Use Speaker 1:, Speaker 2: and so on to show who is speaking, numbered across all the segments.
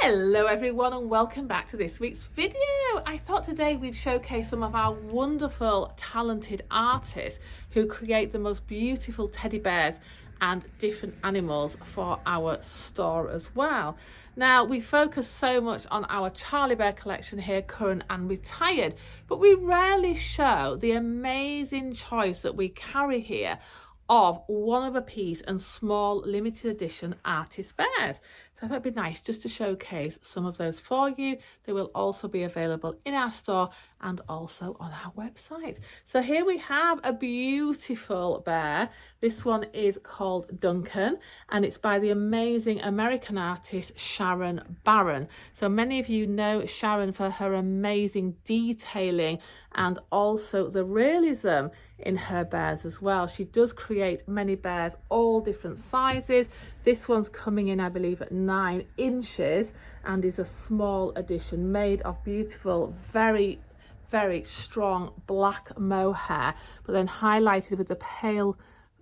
Speaker 1: Hello everyone and welcome back to this week's video. I thought today we'd showcase some of our wonderful talented artists who create the most beautiful teddy bears and different animals for our store as well. Now we focus so much on our Charlie Bear collection here, current and retired, but we rarely show the amazing choice that we carry here of one of a piece and small limited edition artist bears. So I thought it'd be nice just to showcase some of those for you. They will also be available in our store and also on our website. So here we have a beautiful bear. This one is called Duncan and it's by the amazing American artist Sharon Barron. So many of you know Sharon for her amazing detailing and also the realism in her bears as well. She does create many bears, all different sizes. This one's coming in, I believe, at 9 inches and is a small edition made of beautiful, very strong black mohair, but then highlighted with the pale,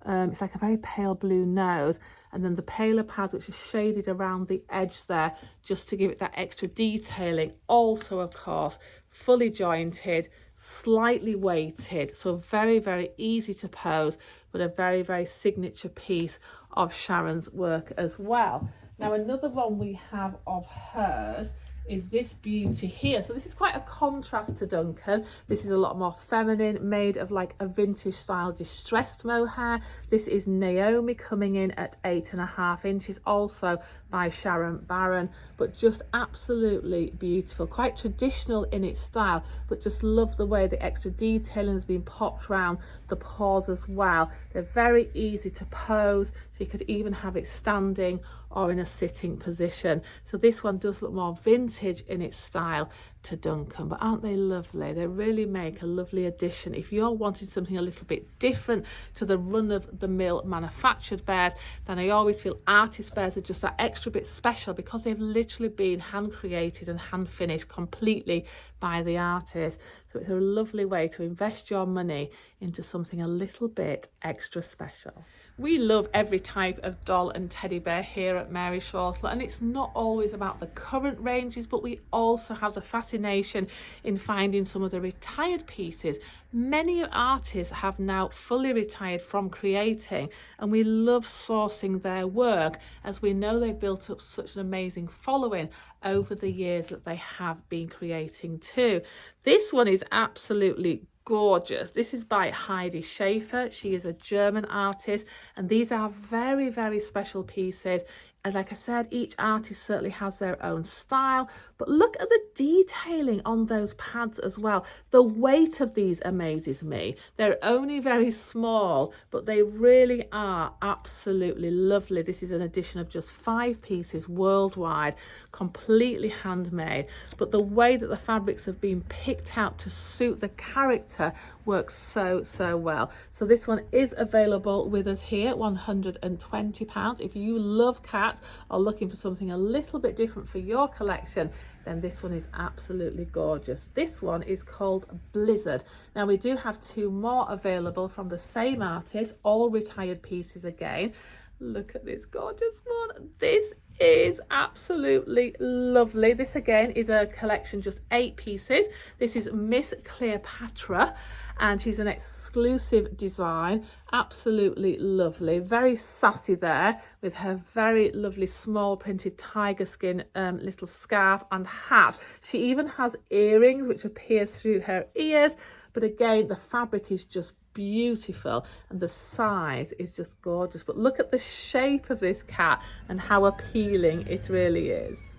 Speaker 1: it's like a very pale blue nose, and then the paler pads which are shaded around the edge there just to give it that extra detailing. Also, of course, fully jointed, slightly weighted, so very easy to pose, but a very signature piece of Sharon's work as well. Now another one we have of hers is this beauty here. So this is quite a contrast to Duncan. This is a lot more feminine, made of like a vintage style distressed mohair. This is Naomi, coming in at 8.5 inches, also by Sharon Barron, but just absolutely beautiful, quite traditional in its style, but just love the way the extra detailing has been popped around the paws as well. They're very easy to pose, so you could even have it standing or in a sitting position. So this one does look more vintage in its style to Duncan, but aren't they lovely? They really make a lovely addition. If you're wanting something a little bit different to the run-of-the-mill manufactured bears, then I always feel artist bears are just that extra bit special because they've literally been hand created and hand finished completely by the artist. So it's a lovely way to invest your money into something a little bit extra special. We love every type of doll and teddy bear here at Mary Shortle, and it's not always about the current ranges, but we also have the fascination in finding some of the retired pieces. Many artists have now fully retired from creating, and we love sourcing their work as we know they've built up such an amazing following over the years that they have been creating too. This one is absolutely gorgeous. This is by Heidi Schaefer. She is a German artist, and these are very special pieces. And like I said, each artist certainly has their own style, but look at the detailing on those pads as well. The weight of these amazes me. They're only very small, but they really are absolutely lovely. This is an edition of just 5 pieces worldwide, completely handmade, but the way that the fabrics have been picked out to suit the character works so well. So this one is available with us here, £120. If you love cats or looking for something a little bit different for your collection, then this one is absolutely gorgeous. This one is called Blizzard. Now we do have 2 more available from the same artist, all retired pieces again. Look at this gorgeous one. This is absolutely lovely. This again is a collection, just 8 pieces. This is Miss Cleopatra, and she's an exclusive design. Absolutely lovely, very sassy there with her very lovely small printed tiger skin little scarf and hat. She even has earrings which appear through her ears, but again the fabric is just beautiful and the size is just gorgeous. But look at the shape of this cat and how appealing it really is.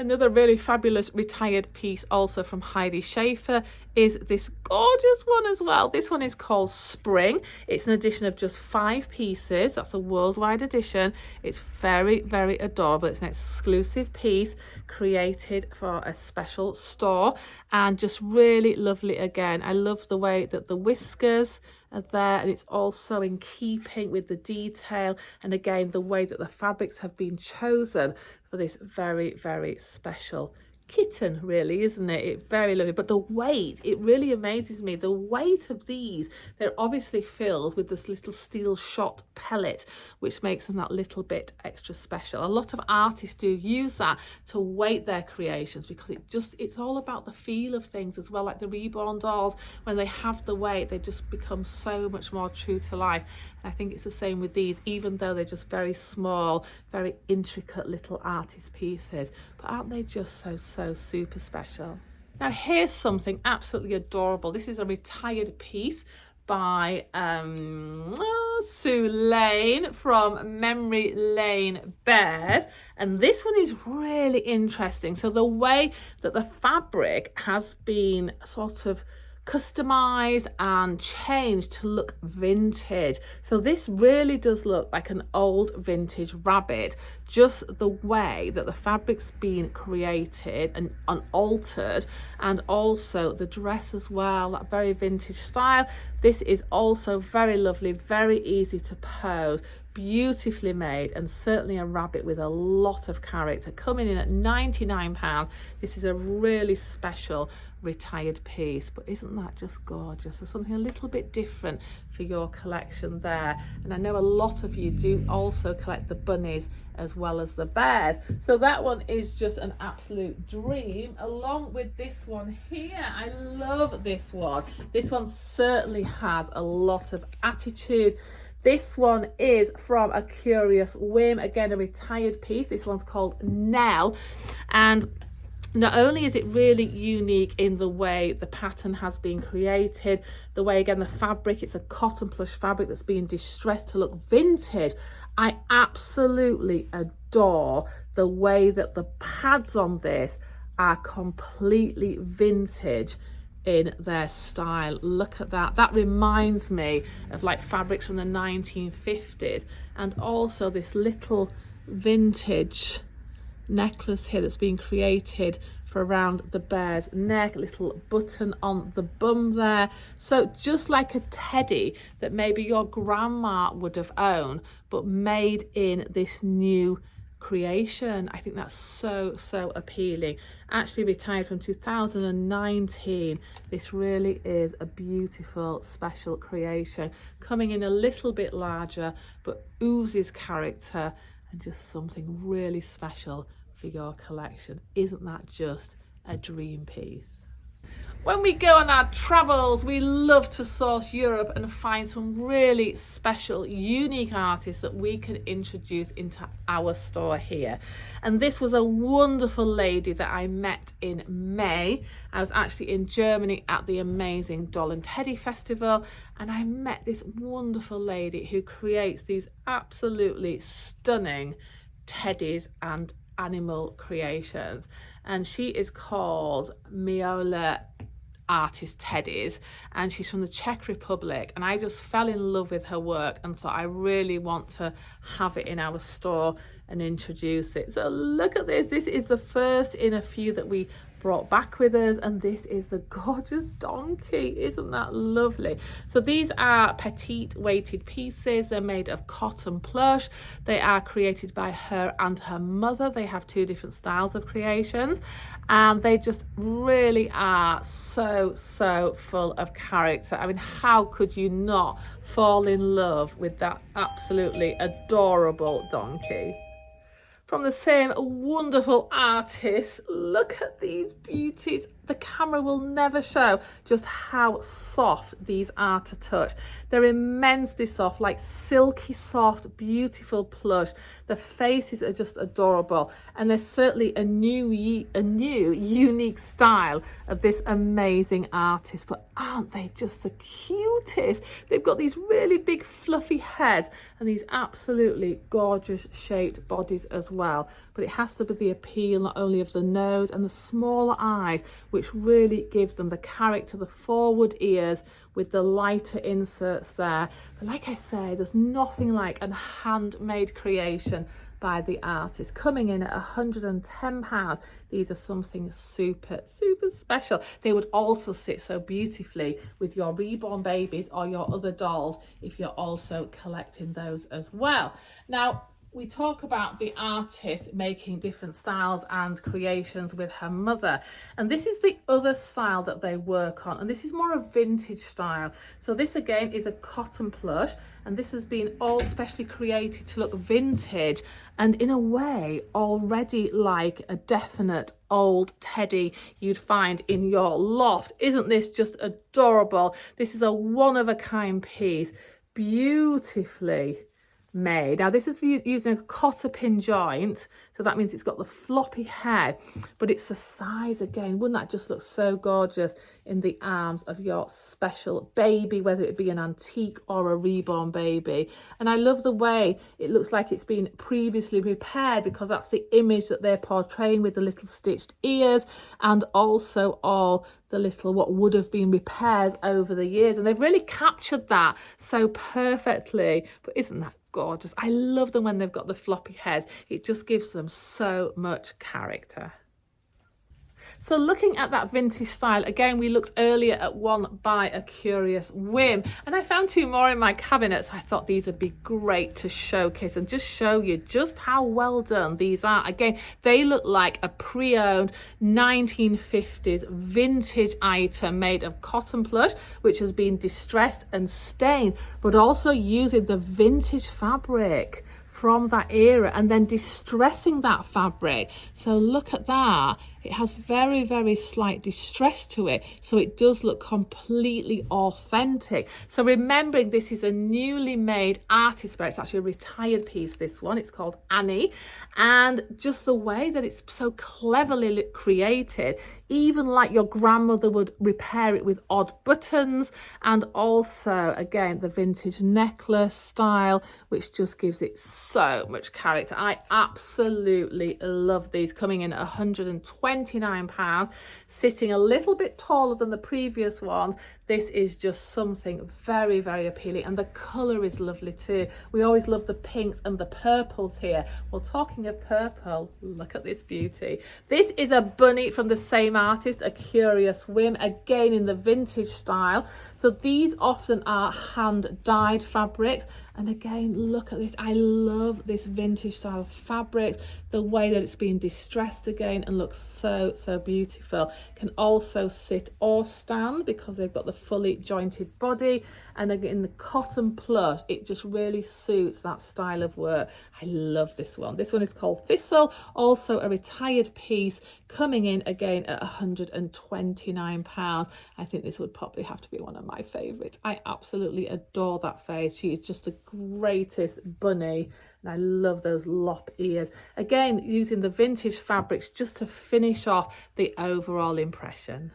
Speaker 1: Another really fabulous retired piece also from Heidi Schaefer is this gorgeous one as well. This one is called Spring. It's an edition of just 5 pieces. That's a worldwide edition. It's very adorable. It's an exclusive piece created for a special store and just really lovely again. I love the way that the whiskers are there, and it's also in keeping with the detail and again the way that the fabrics have been chosen for this very special kitten, really, isn't it? It's very lovely. But the weight, it really amazes me. The weight of these, they're obviously filled with this little steel shot pellet, which makes them that little bit extra special. A lot of artists do use that to weight their creations, because it's all about the feel of things as well. Like the reborn dolls, when they have the weight, they just become so much more true to life. I think it's the same with these, even though they're just very small, very intricate little artist pieces. But aren't they just so super special? Now here's something absolutely adorable. This is a retired piece by Sue Lane from Memory Lane Bears, and this one is really interesting. So the way that the fabric has been sort of customized and changed to look vintage. So this really does look like an old vintage rabbit, just the way that the fabric's been created and altered, and also the dress as well, that very vintage style. This is also very lovely, very easy to pose, beautifully made, and certainly a rabbit with a lot of character. Coming in at £99. This is a really special retired piece, but isn't that just gorgeous? There's something a little bit different for your collection there. And I know a lot of you do also collect the bunnies as well as the bears, so that one is just an absolute dream, along with this one here. I love this one. This one certainly has a lot of attitude. This one is from A Curious Whim, again a retired piece. This one's called Nell, and not only is it really unique in the way the pattern has been created, the way, again, the fabric, it's a cotton plush fabric that's been distressed to look vintage. I absolutely adore the way that the pads on this are completely vintage in their style. Look at that. That reminds me of like fabrics from the 1950s, and also this little vintage necklace here that's been created for around the bear's neck, a little button on the bum there. So just like a teddy that maybe your grandma would have owned, but made in this new creation. I think that's so appealing. Actually retired from 2019. This really is a beautiful special creation, coming in a little bit larger, but oozes character and just something really special for your collection. Isn't that just a dream piece? When we go on our travels, we love to source Europe and find some really special, unique artists that we can introduce into our store here. And this was a wonderful lady that I met in May. I was actually in Germany at the amazing Doll and Teddy Festival, and I met this wonderful lady who creates these absolutely stunning teddies and animal creations, and she is called Miola Artist Teddies, and she's from the Czech Republic, and I just fell in love with her work and thought I really want to have it in our store and introduce it. So look at this. This is the first in a few that we brought back with us, and this is the gorgeous donkey. Isn't that lovely? So these are petite weighted pieces. They're made of cotton plush. They are created by her and her mother. They have two different styles of creations, and they just really are so full of character. I mean, how could you not fall in love with that absolutely adorable donkey? From the same wonderful artist, look at these beauties. The camera will never show just how soft these are to touch. They're immensely soft, like silky soft, beautiful plush. The faces are just adorable, and there's certainly a new unique style of this amazing artist. But aren't they just the cutest? They've got these really big fluffy heads and these absolutely gorgeous shaped bodies as well. But it has to be the appeal not only of the nose and the smaller eyes, which really gives them the character, the forward ears with the lighter inserts there. But like I say, there's nothing like a handmade creation by the artist. Coming in at £110. These are something super special. They would also sit so beautifully with your reborn babies or your other dolls if you're also collecting those as well. Now, we talk about the artist making different styles and creations with her mother, and this is the other style that they work on, and this is more a vintage style. So this again is a cotton plush, and this has been all specially created to look vintage and in a way already like a definite old teddy you'd find in your loft. Isn't this just adorable? This is a one-of-a-kind piece, beautifully made. Now this is using a cotter pin joint, so that means it's got the floppy head, but it's the size again. Wouldn't that just look so gorgeous in the arms of your special baby, whether it be an antique or a reborn baby? And I love the way it looks like it's been previously repaired, because that's the image that they're portraying, with the little stitched ears and also all the little what would have been repairs over the years, and they've really captured that so perfectly. But isn't that gorgeous? I love them when they've got the floppy heads. It just gives them so much character. So looking at that vintage style, again, we looked earlier at one by A Curious Whim, and I found two more in my cabinet, so I thought these would be great to showcase and just show you just how well done these are. Again, they look like a pre-owned 1950s vintage item made of cotton plush, which has been distressed and stained, but also using the vintage fabric from that era and then distressing that fabric. So look at that. It has very, very slight distress to it, so it does look completely authentic. So remembering this is a newly made artist bear, it's actually a retired piece, this one. It's called Annie, and just the way that it's so cleverly created, even like your grandmother would repair it with odd buttons, and also again the vintage necklace style, which just gives it so much character. I absolutely love these, coming in at £129, sitting a little bit taller than the previous ones. This is just something very, very appealing, and the colour is lovely too. We always love the pinks and the purples here. Well, talking of purple, look at this beauty. This is a bunny from the same artist, A Curious Whim, again in the vintage style. So these often are hand dyed fabrics, and again, look at this. I love this vintage style fabric, the way that it's been distressed again, and looks so, so beautiful. Can also sit or stand because they've got the fully jointed body, and again the cotton plush, it just really suits that style of work. I love this one. This one is called Thistle, also a retired piece, coming in again at £129. I think this would probably have to be one of my favorites. I absolutely adore that face. She is just the greatest bunny, and I love those lop ears. Again, using the vintage fabrics just to finish off the overall impression.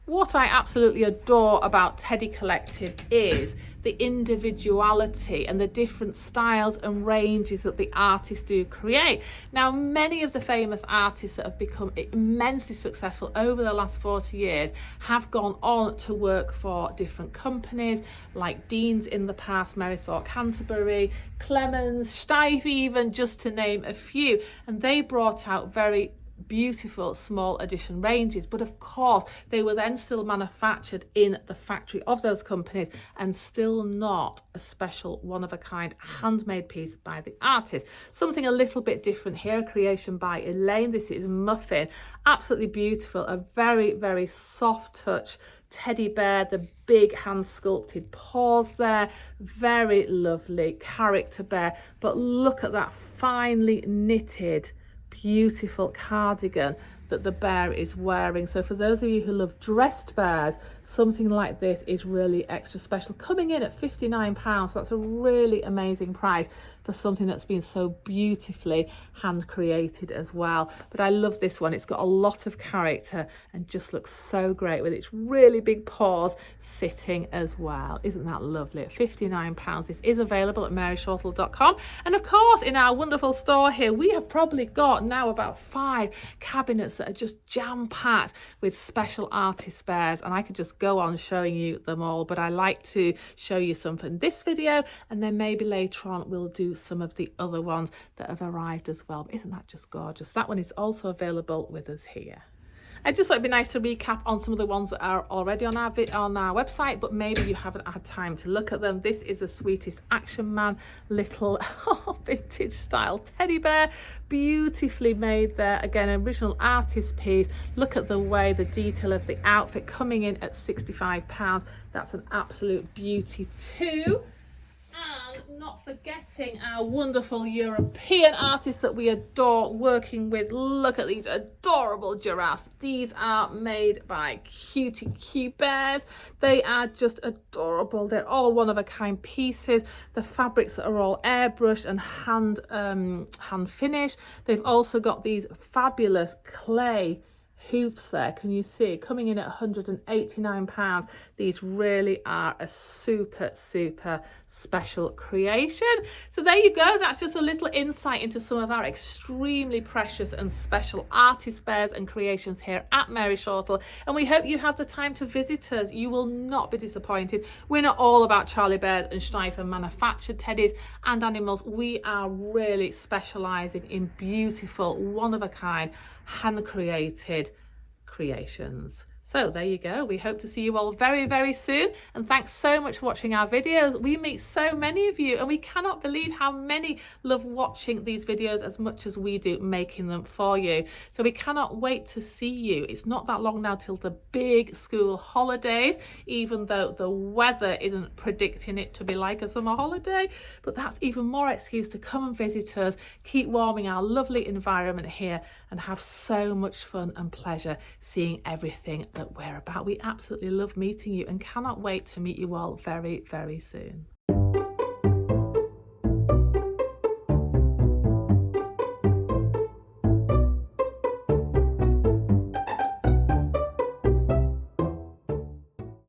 Speaker 1: What I absolutely adore about Teddy Collective is the individuality and the different styles and ranges that the artists do create. Now, many of the famous artists that have become immensely successful over the last 40 years have gone on to work for different companies, like Dean's in the past, Merrythorpe Canterbury, Clemens, Steiff even, just to name a few. And they brought out very beautiful small edition ranges, but of course they were then still manufactured in the factory of those companies and still not a special one-of-a-kind handmade piece by the artist. Something a little bit different here, a creation by Elaine. This is Muffin, absolutely beautiful, a very, very soft touch teddy bear, the big hand sculpted paws there, very lovely character bear. But look at that finely knitted beautiful cardigan that the bear is wearing. So for those of you who love dressed bears, something like this is really extra special, coming in at £59. So that's a really amazing price for something that's been so beautifully hand created as well. But I love this one. It's got a lot of character and just looks so great with its really big paws sitting as well. Isn't that lovely? At £59. This is available at maryshortle.com, and of course in our wonderful store here we have probably got now about 5 cabinets that are just jam-packed with special artist bears, and I could just go on showing you them all, but I like to show you some in this video, and then maybe later on we'll do some of the other ones that have arrived as well. But isn't that just gorgeous? That one is also available with us here. I just thought it'd be nice to recap on some of the ones that are already on our website, but maybe you haven't had time to look at them. This is the sweetest Action Man little vintage style teddy bear, beautifully made there. Again, original artist piece. Look at the way, the detail of the outfit, coming in at £65. That's an absolute beauty too. And not forgetting our wonderful European artists that we adore working with. Look at these adorable giraffes. These are made by Cutie Q Bears. They are just adorable. They're all one-of-a-kind pieces. The fabrics are all airbrushed and hand finished. They've also got these fabulous clay hoofs there, can you see, coming in at £189. These really are a super special creation. So there you go, that's just a little insight into some of our extremely precious and special artist bears and creations here at Mary Shortle, and we hope you have the time to visit us. You will not be disappointed. We're not all about Charlie Bears and Steifen manufactured teddies and animals. We are really specialising in beautiful, one-of-a-kind, hand-created creations. So there you go. We hope to see you all very soon, and thanks so much for watching our videos. We meet so many of you, and we cannot believe how many love watching these videos as much as we do making them for you. So we cannot wait to see you. It's not that long now till the big school holidays, even though the weather isn't predicting it to be like a summer holiday, but that's even more excuse to come and visit us, keep warming our lovely environment here, and have so much fun and pleasure seeing everything that we're about. We absolutely love meeting you and cannot wait to meet you all very soon.